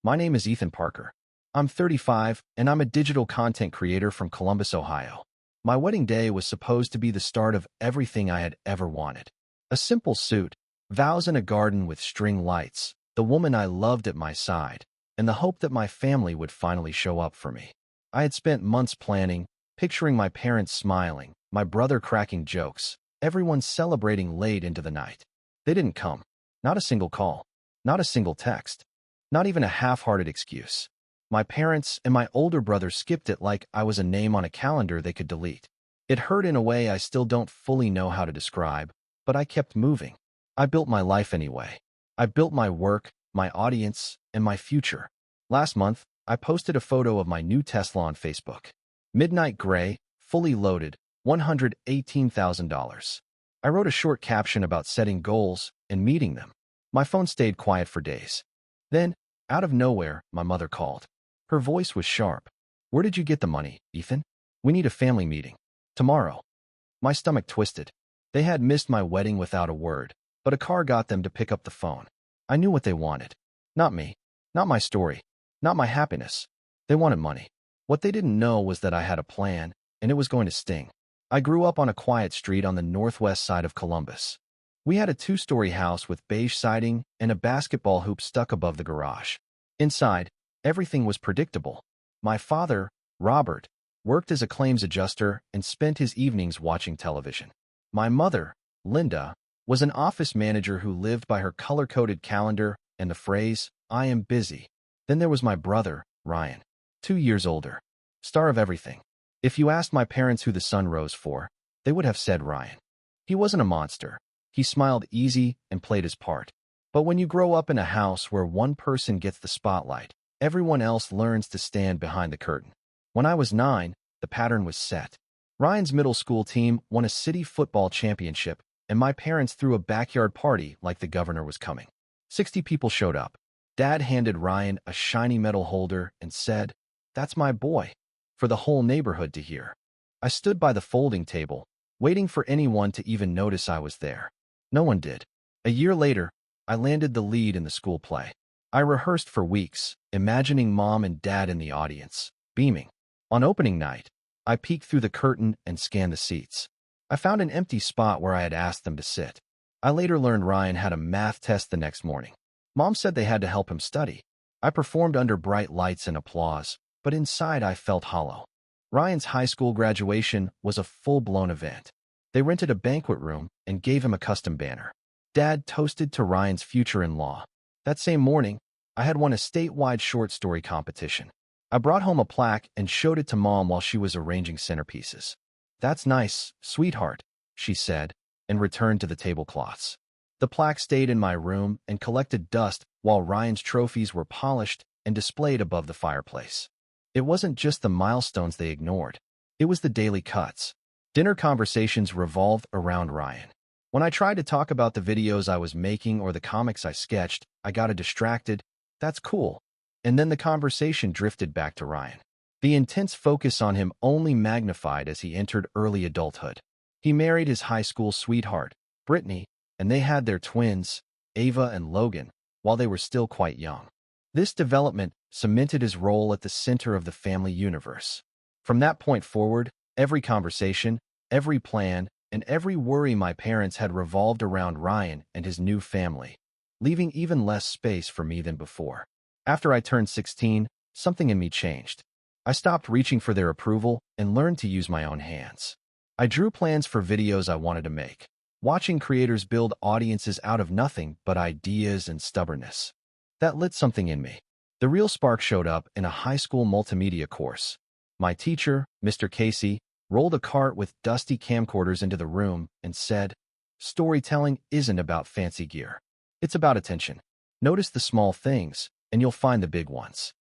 My name is Ethan Parker. I'm 35, and I'm a digital content creator from Columbus, Ohio. My wedding day was supposed to be the start of everything I had ever wanted. A simple suit, vows in a garden with string lights, the woman I loved at my side, and the hope that my family would finally show up for me. I had spent months planning, picturing my parents smiling, my brother cracking jokes, everyone celebrating late into the night. They didn't come. Not a single call. Not a single text. Not even a half-hearted excuse. My parents and my older brother skipped it like I was a name on a calendar they could delete. It hurt in a way I still don't fully know how to describe, but I kept moving. I built my life anyway. I built my work, my audience, and my future. Last month, I posted a photo of my new Tesla on Facebook. Midnight gray, fully loaded, $118,000. I wrote a short caption about setting goals and meeting them. My phone stayed quiet for days. Then, out of nowhere, my mother called. Her voice was sharp. "Where did you get the money, Ethan? We need a family meeting. Tomorrow." My stomach twisted. They had missed my wedding without a word, but a car got them to pick up the phone. I knew what they wanted. Not me. Not my story. Not my happiness. They wanted money. What they didn't know was that I had a plan, and it was going to sting. I grew up on a quiet street on the northwest side of Columbus. We had a two-story house with beige siding and a basketball hoop stuck above the garage. Inside, everything was predictable. My father, Robert, worked as a claims adjuster and spent his evenings watching television. My mother, Linda, was an office manager who lived by her color-coded calendar and the phrase, "I am busy." Then there was my brother, Ryan, 2 years older, star of everything. If you asked my parents who the sun rose for, they would have said Ryan. He wasn't a monster. He smiled easy and played his part. But when you grow up in a house where one person gets the spotlight, everyone else learns to stand behind the curtain. When I was 9, the pattern was set. Ryan's middle school team won a city football championship, and my parents threw a backyard party like the governor was coming. 60 people showed up. Dad handed Ryan a shiny metal holder and said, "That's my boy," for the whole neighborhood to hear. I stood by the folding table, waiting for anyone to even notice I was there. No one did. A year later, I landed the lead in the school play. I rehearsed for weeks, imagining Mom and Dad in the audience, beaming. On opening night, I peeked through the curtain and scanned the seats. I found an empty spot where I had asked them to sit. I later learned Ryan had a math test the next morning. Mom said they had to help him study. I performed under bright lights and applause, but inside I felt hollow. Ryan's high school graduation was a full-blown event. They rented a banquet room and gave him a custom banner. Dad toasted to Ryan's future-in-law. That same morning, I had won a statewide short story competition. I brought home a plaque and showed it to Mom while she was arranging centerpieces. "That's nice, sweetheart," she said, and returned to the tablecloths. The plaque stayed in my room and collected dust while Ryan's trophies were polished and displayed above the fireplace. It wasn't just the milestones they ignored. It was the daily cuts. Dinner conversations revolved around Ryan. When I tried to talk about the videos I was making or the comics I sketched, I got a distracted, "That's cool." And then the conversation drifted back to Ryan. The intense focus on him only magnified as he entered early adulthood. He married his high school sweetheart, Brittany, and they had their twins, Ava and Logan, while they were still quite young. This development cemented his role at the center of the family universe. From that point forward, every conversation, every plan, and every worry my parents had revolved around Ryan and his new family, leaving even less space for me than before. After I turned 16, something in me changed. I stopped reaching for their approval and learned to use my own hands. I drew plans for videos I wanted to make, watching creators build audiences out of nothing but ideas and stubbornness. That lit something in me. The real spark showed up in a high school multimedia course. My teacher, Mr. Casey, rolled a cart with dusty camcorders into the room and said, "Storytelling isn't about fancy gear. It's about attention. Notice the small things, and you'll find the big ones."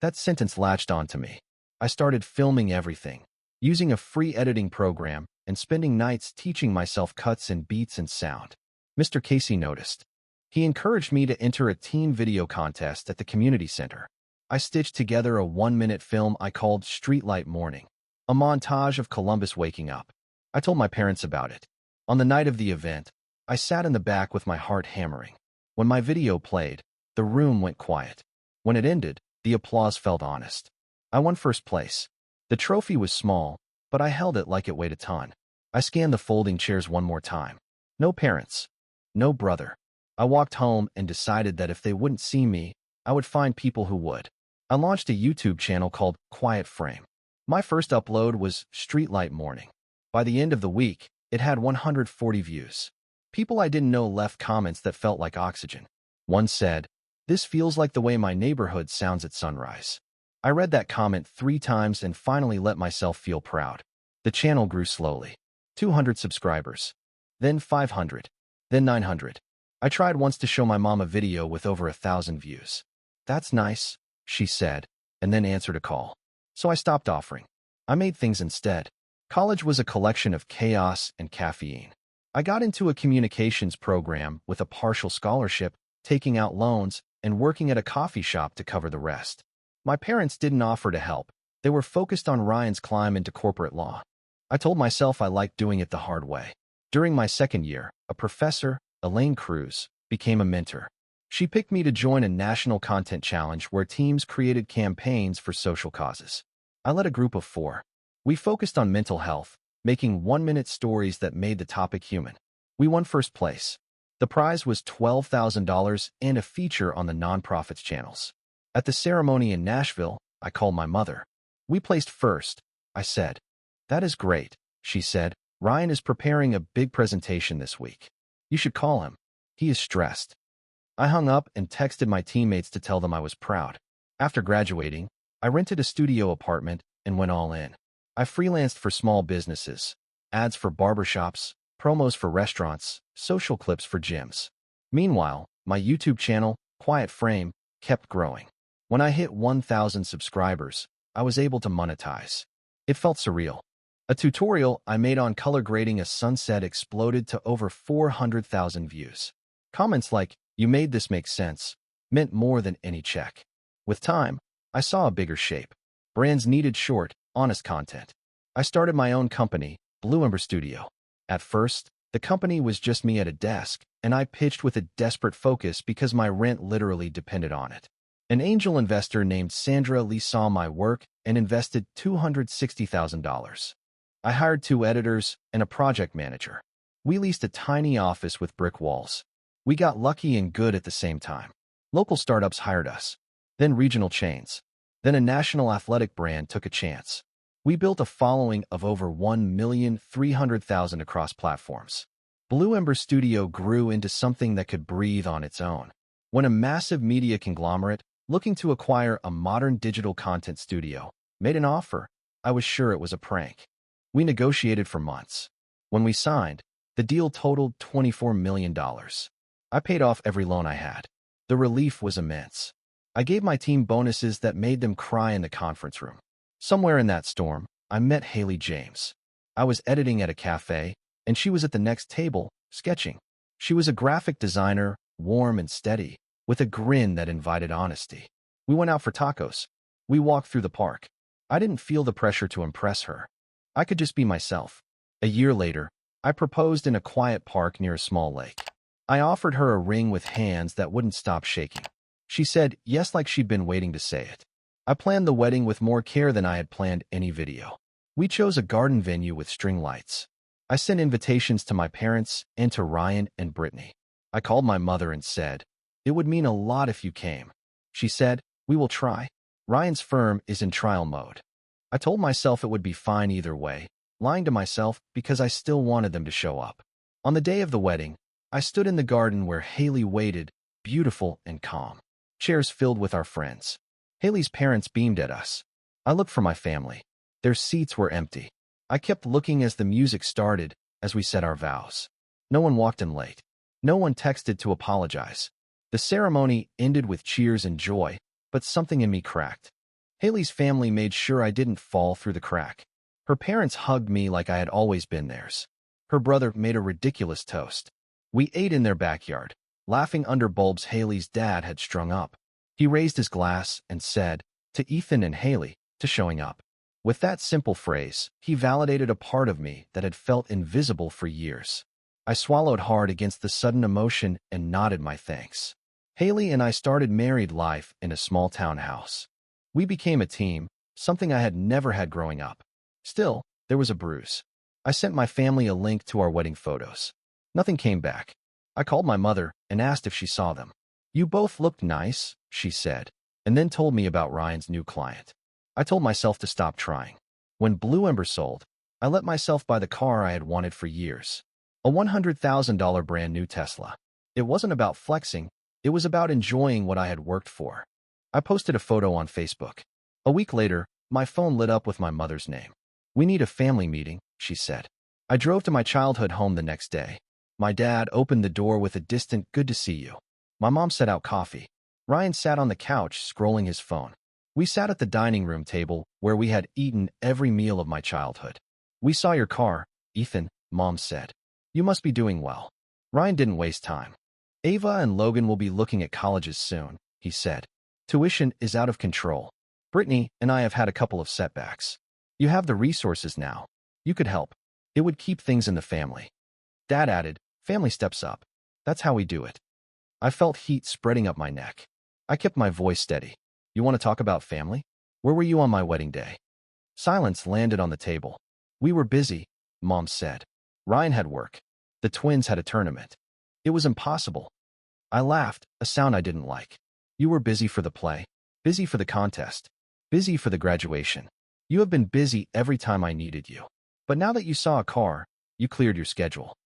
That sentence latched onto me. I started filming everything, using a free editing program, and spending nights teaching myself cuts and beats and sound. Mr. Casey noticed. He encouraged me to enter a teen video contest at the community center. I stitched together a 1-minute film I called Streetlight Morning, a montage of Columbus waking up. I told my parents about it. On the night of the event, I sat in the back with my heart hammering. When my video played, the room went quiet. When it ended, the applause felt honest. I won first place. The trophy was small, but I held it like it weighed a ton. I scanned the folding chairs one more time. No parents. No brother. I walked home and decided that if they wouldn't see me, I would find people who would. I launched a YouTube channel called Quiet Frame. My first upload was Streetlight Morning. By the end of the week, it had 140 views. People I didn't know left comments that felt like oxygen. One said, "This feels like the way my neighborhood sounds at sunrise." I read that comment 3 times and finally let myself feel proud. The channel grew slowly. 200 subscribers. Then 500. Then 900. I tried once to show my mom a video with over 1,000 views. "That's nice," she said, and then answered a call. So I stopped offering. I made things instead. College was a collection of chaos and caffeine. I got into a communications program with a partial scholarship, taking out loans, and working at a coffee shop to cover the rest. My parents didn't offer to help. They were focused on Ryan's climb into corporate law. I told myself I liked doing it the hard way. During my second year, a professor, Elaine Cruz, became a mentor. She picked me to join a national content challenge where teams created campaigns for social causes. I led a group of 4. We focused on mental health, making 1-minute stories that made the topic human. We won first place. The prize was $12,000 and a feature on the nonprofits channels. At the ceremony in Nashville, I called my mother. "We placed first," I said. "That is great," she said. "Ryan is preparing a big presentation this week. You should call him. He is stressed." I hung up and texted my teammates to tell them I was proud. After graduating, I rented a studio apartment and went all in. I freelanced for small businesses, ads for barbershops, promos for restaurants, social clips for gyms. Meanwhile, my YouTube channel, Quiet Frame, kept growing. When I hit 1,000 subscribers, I was able to monetize. It felt surreal. A tutorial I made on color grading a sunset exploded to over 400,000 views. Comments like, "You made this make sense," meant more than any check. With time, I saw a bigger shape. Brands needed short, honest content. I started my own company, Blue Ember Studio. At first, the company was just me at a desk, and I pitched with a desperate focus because my rent literally depended on it. An angel investor named Sandra Lee saw my work and invested $260,000. I hired 2 editors and a project manager. We leased a tiny office with brick walls. We got lucky and good at the same time. Local startups hired us, then regional chains. Then a national athletic brand took a chance. We built a following of over 1,300,000 across platforms. Blue Ember Studio grew into something that could breathe on its own. When a massive media conglomerate, looking to acquire a modern digital content studio, made an offer, I was sure it was a prank. We negotiated for months. When we signed, the deal totaled $24 million. I paid off every loan I had. The relief was immense. I gave my team bonuses that made them cry in the conference room. Somewhere in that storm, I met Haley James. I was editing at a cafe, and she was at the next table, sketching. She was a graphic designer, warm and steady, with a grin that invited honesty. We went out for tacos. We walked through the park. I didn't feel the pressure to impress her. I could just be myself. A year later, I proposed in a quiet park near a small lake. I offered her a ring with hands that wouldn't stop shaking. She said yes like she'd been waiting to say it. I planned the wedding with more care than I had planned any video. We chose a garden venue with string lights. I sent invitations to my parents and to Ryan and Brittany. I called my mother and said, "It would mean a lot if you came." She said, "We will try." Ryan's firm is in trial mode. I told myself it would be fine either way, lying to myself because I still wanted them to show up. On the day of the wedding, I stood in the garden where Haley waited, beautiful and calm. Chairs filled with our friends. Haley's parents beamed at us. I looked for my family. Their seats were empty. I kept looking as the music started, as we said our vows. No one walked in late. No one texted to apologize. The ceremony ended with cheers and joy, but something in me cracked. Haley's family made sure I didn't fall through the crack. Her parents hugged me like I had always been theirs. Her brother made a ridiculous toast. We ate in their backyard, laughing under bulbs Haley's dad had strung up. He raised his glass and said, "To Ethan and Haley, to showing up." With that simple phrase, he validated a part of me that had felt invisible for years. I swallowed hard against the sudden emotion and nodded my thanks. Haley and I started married life in a small town house. We became a team, something I had never had growing up. Still, there was a bruise. I sent my family a link to our wedding photos. Nothing came back. I called my mother and asked if she saw them. "You both looked nice," she said, and then told me about Ryan's new client. I told myself to stop trying. When Blue Ember sold, I let myself buy the car I had wanted for years. A $100,000 brand new Tesla. It wasn't about flexing, it was about enjoying what I had worked for. I posted a photo on Facebook. A week later, my phone lit up with my mother's name. "We need a family meeting," she said. I drove to my childhood home the next day. My dad opened the door with a distant "Good to see you." My mom set out coffee. Ryan sat on the couch, scrolling his phone. We sat at the dining room table, where we had eaten every meal of my childhood. "We saw your car, Ethan," Mom said. "You must be doing well." Ryan didn't waste time. "Ava and Logan will be looking at colleges soon," he said. "Tuition is out of control. Brittany and I have had a couple of setbacks. You have the resources now. You could help. It would keep things in the family." Dad added, "Family steps up. That's how we do it." I felt heat spreading up my neck. I kept my voice steady. "You want to talk about family? Where were you on my wedding day?" Silence landed on the table. "We were busy," Mom said. "Ryan had work. The twins had a tournament. It was impossible." I laughed, a sound I didn't like. "You were busy for the play, busy for the contest, busy for the graduation. You have been busy every time I needed you. But now that you saw a car, you cleared your schedule."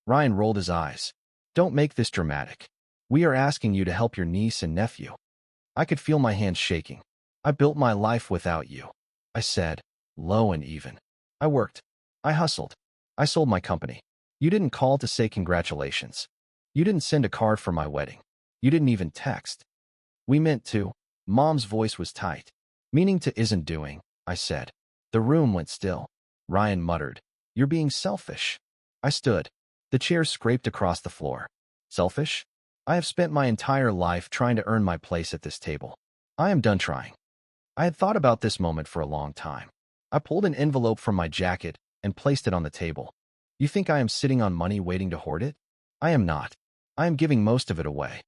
Ryan rolled his eyes. "Don't make this dramatic. We are asking you to help your niece and nephew." I could feel my hands shaking. "I built my life without you," I said, low and even. "I worked. I hustled. I sold my company. You didn't call to say congratulations. You didn't send a card for my wedding. You didn't even text." "We meant to." Mom's voice was tight. "Meaning to isn't doing," I said. The room went still. Ryan muttered, "You're being selfish." I stood. The chair scraped across the floor. "Selfish? I have spent my entire life trying to earn my place at this table. I am done trying." I had thought about this moment for a long time. I pulled an envelope from my jacket and placed it on the table. "You think I am sitting on money waiting to hoard it? I am not. I am giving most of it away."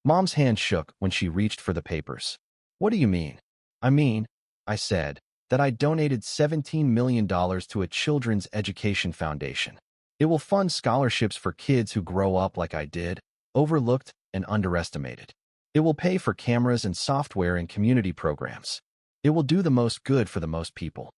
Mom's hand shook when she reached for the papers. "What do you mean?" "I mean," I said, "that I donated $17 million to a children's education foundation. It will fund scholarships for kids who grow up like I did, overlooked and underestimated. It will pay for cameras and software and community programs. It will do the most good for the most people."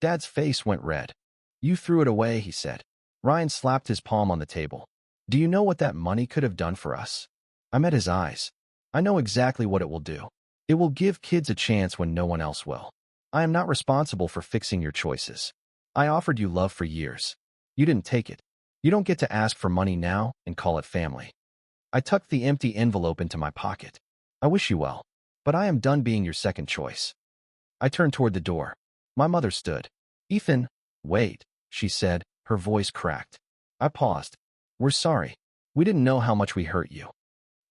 Dad's face went red. "You threw it away," he said. Ryan slapped his palm on the table. "Do you know what that money could have done for us?" I met his eyes. "I know exactly what it will do. It will give kids a chance when no one else will. I am not responsible for fixing your choices. I offered you love for years. You didn't take it. You don't get to ask for money now and call it family." I tucked the empty envelope into my pocket. "I wish you well, but I am done being your second choice." I turned toward the door. My mother stood. "Ethan, wait," she said, her voice cracked. I paused. "We're sorry. We didn't know how much we hurt you."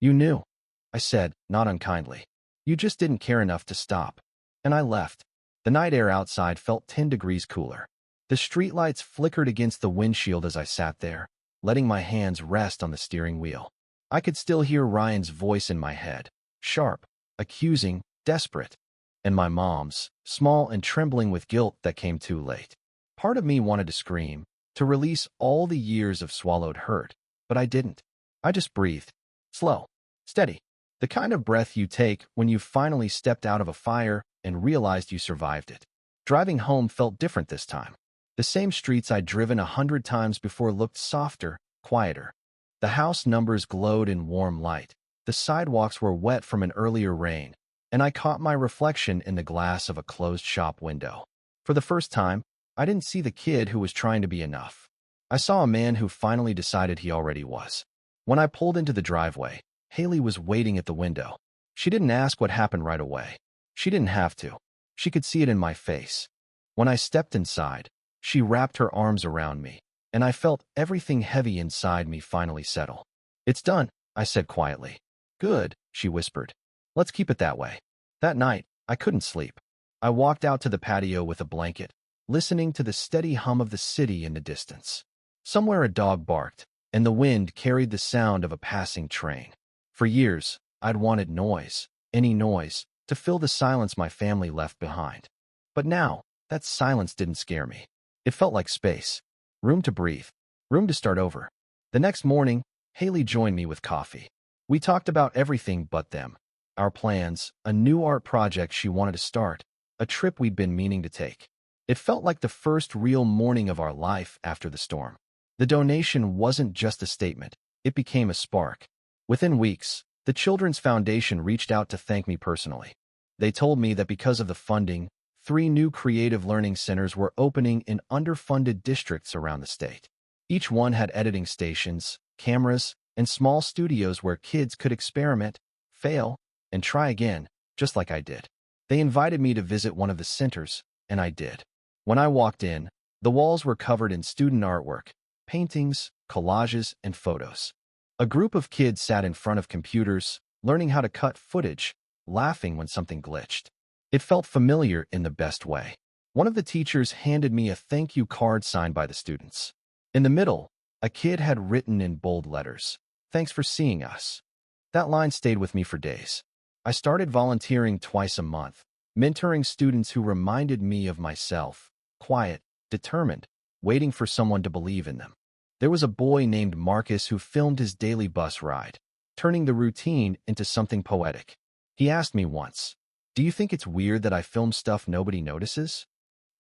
"You knew," I said, not unkindly. "You just didn't care enough to stop." And I left. The night air outside felt 10 degrees cooler. The streetlights flickered against the windshield as I sat there, letting my hands rest on the steering wheel. I could still hear Ryan's voice in my head, sharp, accusing, desperate, and my mom's, small and trembling with guilt that came too late. Part of me wanted to scream, to release all the years of swallowed hurt, but I didn't. I just breathed. Slow, steady, the kind of breath you take when you've finally stepped out of a fire and realized you survived it. Driving home felt different this time. The same streets I'd driven 100 times before looked softer, quieter. The house numbers glowed in warm light. The sidewalks were wet from an earlier rain, and I caught my reflection in the glass of a closed shop window. For the first time, I didn't see the kid who was trying to be enough. I saw a man who finally decided he already was. When I pulled into the driveway, Haley was waiting at the window. She didn't ask what happened right away. She didn't have to. She could see it in my face. When I stepped inside, she wrapped her arms around me, and I felt everything heavy inside me finally settle. "It's done," I said quietly. "Good," she whispered. "Let's keep it that way." That night, I couldn't sleep. I walked out to the patio with a blanket, listening to the steady hum of the city in the distance. Somewhere a dog barked, and the wind carried the sound of a passing train. For years, I'd wanted noise, any noise, to fill the silence my family left behind. But now, that silence didn't scare me. It felt like space. Room to breathe. Room to start over. The next morning, Haley joined me with coffee. We talked about everything but them. Our plans, a new art project she wanted to start, a trip we'd been meaning to take. It felt like the first real morning of our life after the storm. The donation wasn't just a statement. It became a spark. Within weeks, the Children's Foundation reached out to thank me personally. They told me that because of the funding, 3 new creative learning centers were opening in underfunded districts around the state. Each one had editing stations, cameras, and small studios where kids could experiment, fail, and try again, just like I did. They invited me to visit one of the centers, and I did. When I walked in, the walls were covered in student artwork, paintings, collages, and photos. A group of kids sat in front of computers, learning how to cut footage, laughing when something glitched. It felt familiar in the best way. One of the teachers handed me a thank you card signed by the students. In the middle, a kid had written in bold letters, "Thanks for seeing us." That line stayed with me for days. I started volunteering twice a month, mentoring students who reminded me of myself, quiet, determined, waiting for someone to believe in them. There was a boy named Marcus who filmed his daily bus ride, turning the routine into something poetic. He asked me once, "Do you think it's weird that I film stuff nobody notices?"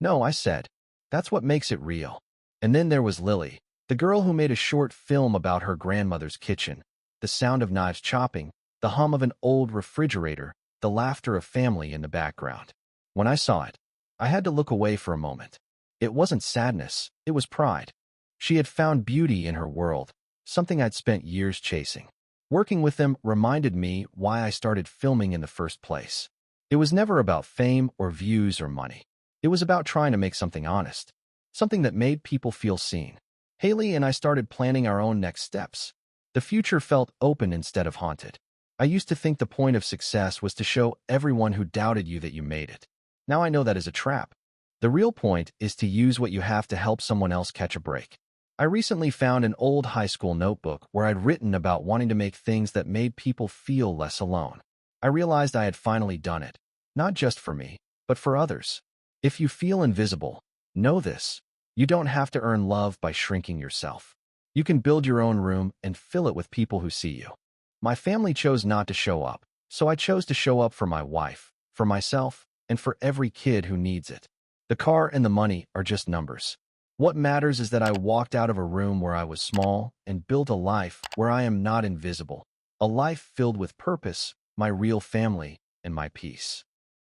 "No," I said. "That's what makes it real." And then there was Lily, the girl who made a short film about her grandmother's kitchen, the sound of knives chopping, the hum of an old refrigerator, the laughter of family in the background. When I saw it, I had to look away for a moment. It wasn't sadness, it was pride. She had found beauty in her world, something I'd spent years chasing. Working with them reminded me why I started filming in the first place. It was never about fame or views or money. It was about trying to make something honest, something that made people feel seen. Haley and I started planning our own next steps. The future felt open instead of haunted. I used to think the point of success was to show everyone who doubted you that you made it. Now I know that is a trap. The real point is to use what you have to help someone else catch a break. I recently found an old high school notebook where I'd written about wanting to make things that made people feel less alone. I realized I had finally done it, not just for me, but for others. If you feel invisible, know this: you don't have to earn love by shrinking yourself. You can build your own room and fill it with people who see you. My family chose not to show up, so I chose to show up for my wife, for myself, and for every kid who needs it. The car and the money are just numbers. What matters is that I walked out of a room where I was small and built a life where I am not invisible, a life filled with purpose, my real family, and my peace.